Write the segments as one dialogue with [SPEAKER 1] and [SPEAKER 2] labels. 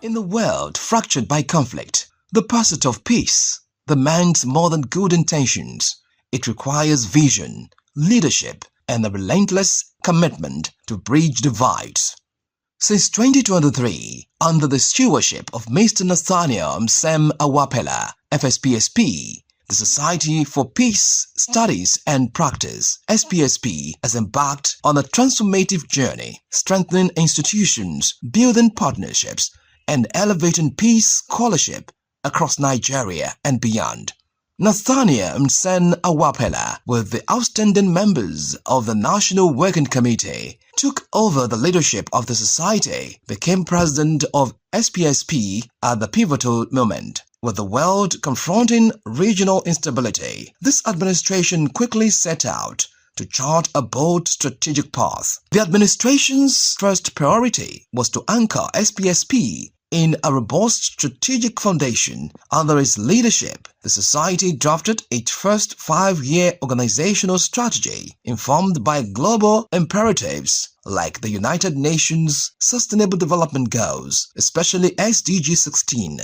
[SPEAKER 1] In a world fractured by conflict, the pursuit of peace demands more than good intentions. It requires vision, leadership, and a relentless commitment to bridge divides. Since 2023, under the stewardship of Mr. Nathaniel Msem Awapela, FSPSP, the Society for Peace Studies and Practice, SPSP, has embarked on a transformative journey, strengthening institutions, building partnerships, and elevating peace scholarship across Nigeria and beyond. Nathaniel Msem Awapela, with the outstanding members of the National Working Committee, took over the leadership of the society, became president of SPSP at the pivotal moment. With the world confronting regional instability, this administration quickly set out to chart a bold strategic path. The administration's first priority was to anchor SPSP in a robust strategic foundation. Under its leadership, the society drafted its first 5-year organizational strategy, informed by global imperatives like the United Nations Sustainable Development Goals, especially SDG 16,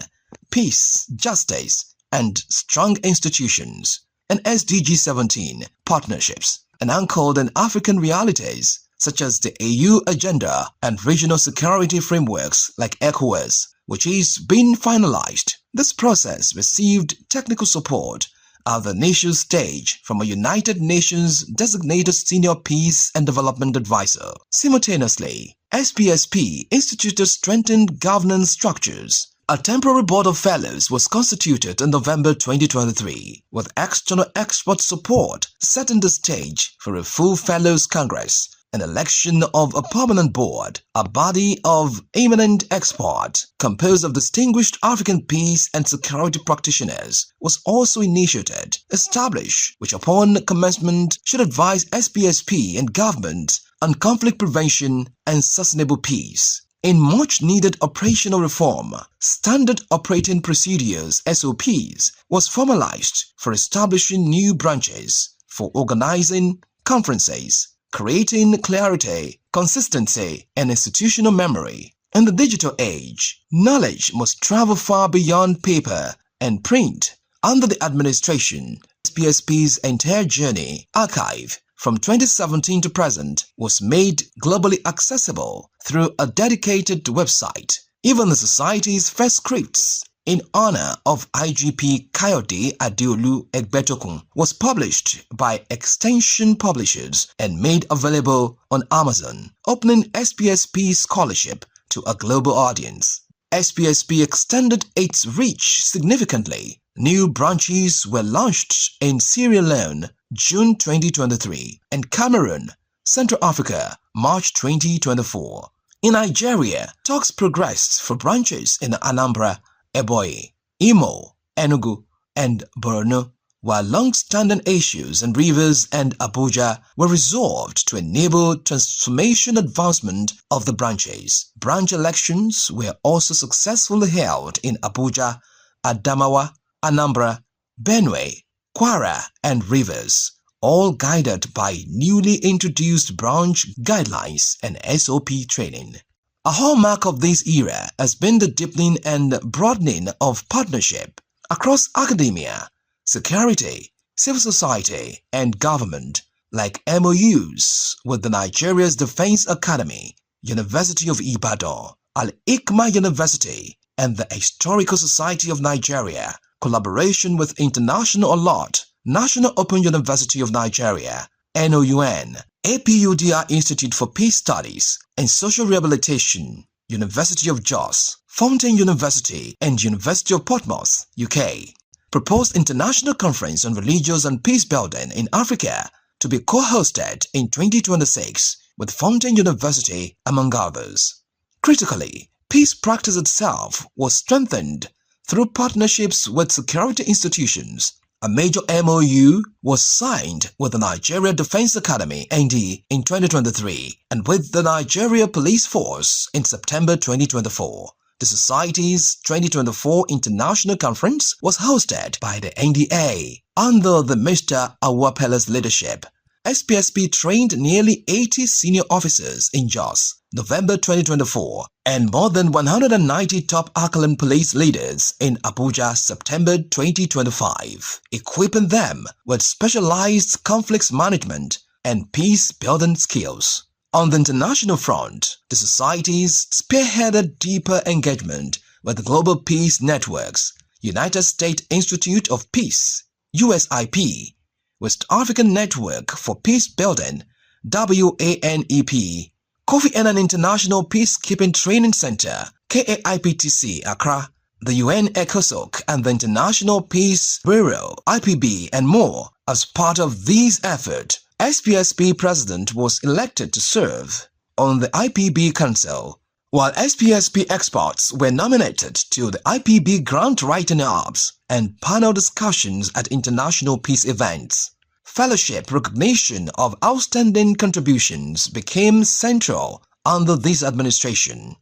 [SPEAKER 1] peace, justice, and strong institutions, and SDG 17, partnerships, and anchored in African realities such as the AU agenda and regional security frameworks like ECOWAS, which is being finalized. This process received technical support at the initial stage from a United Nations designated senior peace and development advisor. Simultaneously, SPSP instituted strengthened governance structures. A temporary board of fellows was constituted in November 2023, with external expert support setting the stage for a full fellows congress. An election of a permanent board, a body of eminent experts composed of distinguished African peace and security practitioners, was also initiated, established, which upon commencement should advise SPSP and government on conflict prevention and sustainable peace. In much needed operational reform, Standard Operating Procedures (SOPs) was formalized for establishing new branches, for organizing conferences, creating clarity, consistency, and institutional memory. In the digital age, knowledge must travel far beyond paper and print. Under the administration, SPSP's entire journey, archive, from 2017 to present, was made globally accessible through a dedicated website. Even the Society's first scripts, in honor of IGP Kayode Adeolu Egbetokun, was published by Extension Publishers and made available on Amazon, opening SPSP scholarship to a global audience. SPSP extended its reach significantly. New branches were launched in Sierra Leone, June 2023, and Cameroon, Central Africa, March 2024. In Nigeria, talks progressed for branches in Anambra, Ebonyi, Imo, Enugu, and Borno, while long-standing issues in Rivers and Abuja were resolved to enable transformation advancement of the branches. Branch elections were also successfully held in Abuja, Adamawa, Anambra, Benue, Kwara, and Rivers, all guided by newly introduced branch guidelines and SOP training. A hallmark of this era has been the deepening and broadening of partnership across academia, security, civil society, and government, like MOUs with the Nigeria's Defense Academy, University of Ibadan, Al-Hikma University, and the Historical Society of Nigeria, collaboration with International Alert, National Open University of Nigeria, NOUN, APUDR Institute for Peace Studies and Social Rehabilitation, University of Jos, Fountain University, and University of Portsmouth, UK. Proposed International Conference on Religious and Peace Building in Africa to be co-hosted in 2026 with Fountain University, among others. Critically, peace practice itself was strengthened through partnerships with security institutions. A major MOU was signed with the Nigeria Defense Academy (ND) in 2023 and with the Nigeria Police Force in September 2024. The Society's 2024 International Conference was hosted by the NDA under the Mr. Awapela's leadership. SPSP trained nearly 80 senior officers in Jos, November 2024, and more than 190 top acclaimed police leaders in Abuja, September 2025, equipping them with specialized conflicts management and peace-building skills. On the international front, the societies spearheaded deeper engagement with global peace networks, United States Institute of Peace, USIP, West African Network for Peace Building, WANEP, Kofi Annan International Peacekeeping Training Center, KAIPTC, Accra, the UN ECOSOC and the International Peace Bureau, IPB, and more. As part of these efforts, SPSP President was elected to serve on the IPB Council, while SPSP experts were nominated to the IPB grant writing hubs and panel discussions at international peace events. Fellowship recognition of outstanding contributions became central under this administration.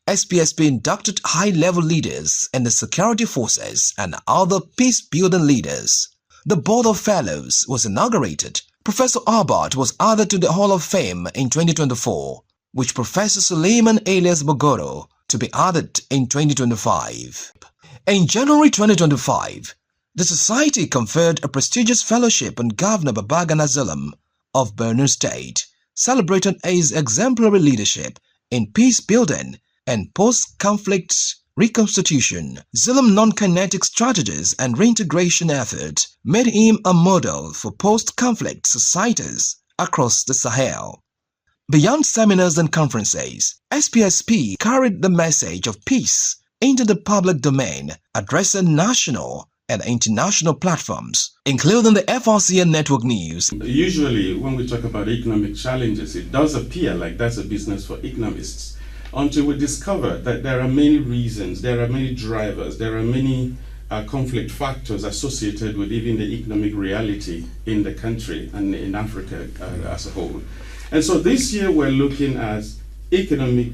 [SPEAKER 1] SPSP inducted high-level leaders in the security forces and other peace-building leaders. The Board of Fellows was inaugurated. Professor Albert was added to the Hall of Fame in 2024, which Professor Suleiman Elias Bogoro to be added in 2025. In January 2025, the Society conferred a prestigious fellowship on Governor Babagana Zulum of Borno State, celebrating his exemplary leadership in peace building and post-conflict reconstitution. Zulum's non-kinetic strategies and reintegration efforts made him a model for post-conflict societies across the Sahel. Beyond seminars and conferences, SPSP carried the message of peace into the public domain, addressing national and international platforms, including the FRCN Network News.
[SPEAKER 2] Usually, when we talk about economic challenges, it does appear like that's a business for economists, until we discover that there are many reasons, there are many drivers, there are many conflict factors associated with even the economic reality in the country and in Africa as a whole. And so this year we're looking at economic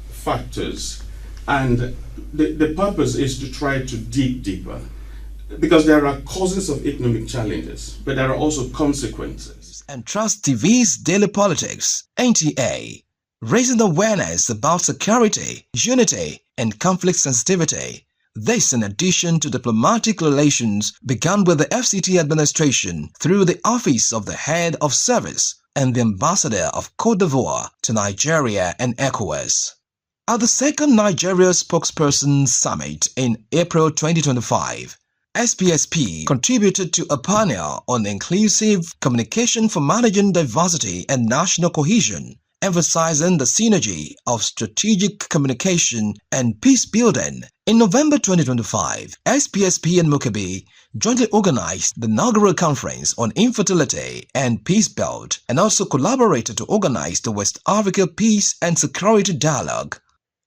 [SPEAKER 2] factors, and the purpose is to try to dig deeper, because there are causes of economic challenges, but there are also consequences.
[SPEAKER 1] And Trust TV's Daily Politics, NTA, raising awareness about security, unity, and conflict sensitivity. This in addition to diplomatic relations begun with the FCT administration through the Office of the Head of Service and the Ambassador of Côte d'Ivoire to Nigeria and ECOWAS. At the second Nigeria Spokesperson Summit in April 2025, SPSP contributed to a panel on inclusive communication for managing diversity and national cohesion, emphasizing the synergy of strategic communication and peace building. In November 2025, SPSP and Mukabi jointly organized the inaugural conference on infertility and peace build, and also collaborated to organize the West Africa Peace and Security Dialogue.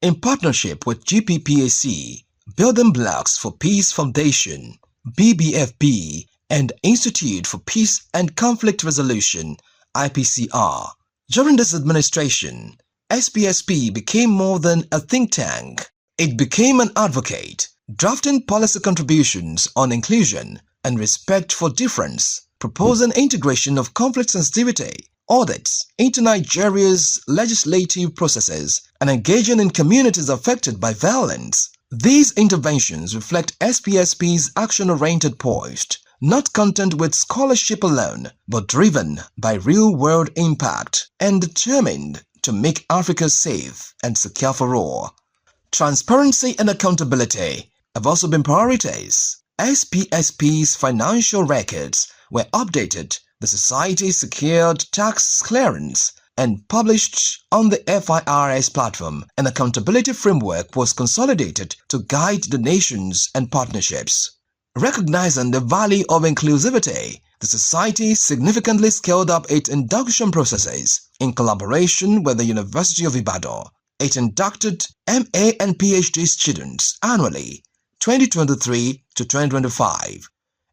[SPEAKER 1] In partnership with GPPAC, Building Blocks for Peace Foundation, BBFB, and Institute for Peace and Conflict Resolution, IPCR. During this administration, SPSP became more than a think tank. It became an advocate, drafting policy contributions on inclusion and respect for difference, proposing integration of conflict sensitivity, audits into Nigeria's legislative processes, and engaging in communities affected by violence. These interventions reflect SPSP's action-oriented push, not content with scholarship alone, but driven by real-world impact and determined to make Africa safe and secure for all. Transparency and accountability have also been priorities. SPSP's financial records were updated, the society secured tax clearance and published on the FIRS platform. An accountability framework was consolidated to guide donations and partnerships. Recognizing the value of inclusivity, the society significantly scaled up its induction processes. In collaboration with the University of Ibadan, it inducted MA and PhD students annually, 2023 to 2025.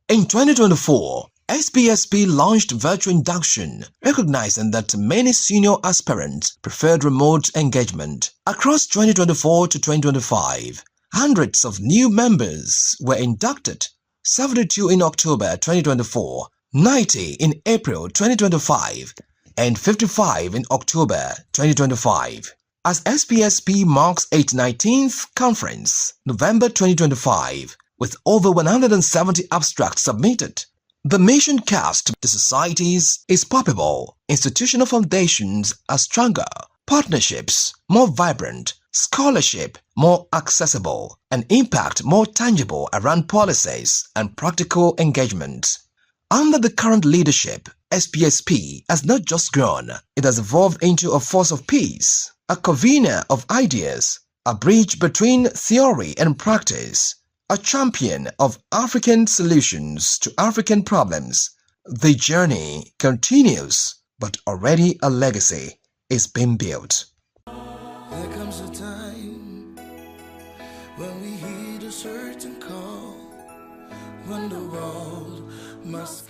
[SPEAKER 1] In 2024, SPSP launched virtual induction, recognizing that many senior aspirants preferred remote engagement. Across 2024 to 2025, hundreds of new members were inducted, 72 in October 2024 90 in April 2025, and 55 in October 2025. As SPSP marks its 19th conference, November 2025, with over 170 abstracts submitted, the mission cast to societies is palpable. Institutional foundations are stronger, partnerships more vibrant, scholarship more accessible, and impact more tangible around policies and practical engagement. Under the current leadership, SPSP has not just grown, it has evolved into a force of peace, a convener of ideas, a bridge between theory and practice, a champion of African solutions to African problems. The journey continues, but already a legacy is being built.
[SPEAKER 3] There comes a time when we heed a certain call, when the world must